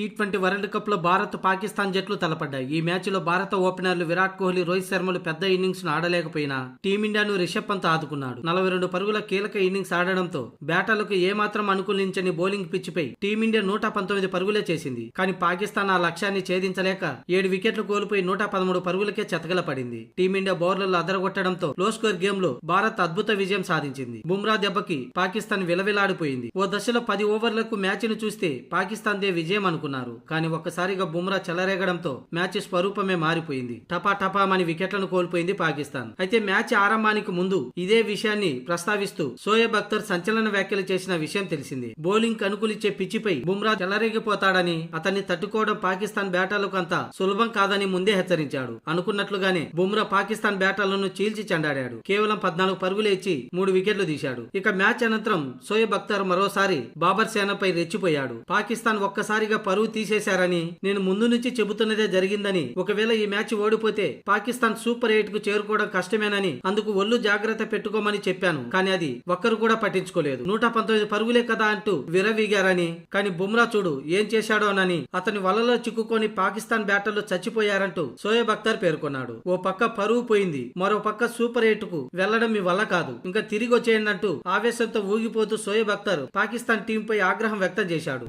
T20 world cup లో భారత్ పాకిస్తాన్ జట్లు తలపడ్డాయి. ఈ మ్యాచ్ లో భారత ఓపెనర్లు విరాట్ కోహ్లీ, రోహిత్ శర్మలు పెద్ద ఇన్నింగ్స్ ను ఆడలేకపోయినా టీమిండియాను రిషబ్ పంత్ ఆదుకున్నాడు. 42 పరుగుల కీలక ఇన్నింగ్స్ ఆడడంతో బ్యాటర్లకు ఏమాత్రం అనుకూలించని బౌలింగ్ పిచ్ పై టీమిండియా 119 పరుగులే చేసింది. కానీ పాకిస్తాన్ ఆ లక్ష్యాన్ని ఛేదించలేక 7 వికెట్లు కోల్పోయి 113 పరుగులకే చెతగల పడింది. టీమిండియా బౌలర్లు అదరగొట్టడంతో లో స్కోర్ గేమ్ లో భారత్ అద్భుత విజయం సాధించింది. బుమ్రా దెబ్బకి పాకిస్తాన్ విలవిలాడిపోయింది. ఓ దశలో 10 ఓవర్లకు మ్యాచ్ ను చూస్తే పాకిస్తాన్ దే విజయం అనుకున్నారు. కానీ ఒక్కసారిగా బుమ్రా చెలరేగడంతో మ్యాచ్ స్వరూపమే మారిపోయింది. టపాటపామని వికెట్లను కోల్పోయింది పాకిస్తాన్. అయితే మ్యాచ్ ఆరంభానికి ముందు ఇదే విషయాన్ని ప్రస్తావిస్తూ షోయబ్ అఖ్తర్ సంచలన వ్యాఖ్యలు చేసిన విషయం తెలిసింది. బౌలింగ్ అనుకూలించే పిచ్చిపై బుమ్రా చెలరేగిపోతాడని, అతన్ని తట్టుకోవడం పాకిస్తాన్ బ్యాటర్లకు అంత సులభం కాదని ముందే హెచ్చరించాడు. అనుకున్నట్లుగానే బుమ్రా పాకిస్తాన్ బ్యాటర్లను చీల్చి చెండాడాడు. కేవలం 14 పరుగులే ఇచ్చి 3 వికెట్లు తీశాడు. ఇక మ్యాచ్ అనంతరం షోయబ్ అఖ్తర్ మరోసారి బాబర్ సేనపై రెచ్చిపోయాడు. పాకిస్తాన్ ఒక్కసారిగా పరువు తీసేశారని, నేను ముందు నుంచి చెబుతున్నదే జరిగిందని, ఒకవేళ ఈ మ్యాచ్ ఓడిపోతే పాకిస్తాన్ సూపర్ 8 కు చేరుకోవడం కష్టమేనని, అందుకు ఒళ్ళు జాగ్రత్త పెట్టుకోమని చెప్పాను. కానీ అది ఒక్కరు కూడా పట్టించుకోలేదు. 119 పరుగులే కదా అంటూ విరవీగారని, కానీ బుమ్రా చూడు ఏం చేశాడోనని, అతని వలలో చిక్కుకొని పాకిస్తాన్ బ్యాటర్లు చచ్చిపోయారంటూ షోయబ్ అఖ్తర్ పేర్కొన్నాడు. ఓ పక్క పరువు పోయింది, మరో పక్క సూపర్ 8 కు వెళ్లడం మీ వల్ల కాదు, ఇంకా తిరిగి వచ్చేయండి అంటూ ఆవేశంతో ఊగిపోతూ షోయబ్ అఖ్తర్ పాకిస్తాన్ టీంపై ఆగ్రహం వ్యక్తం చేశాడు.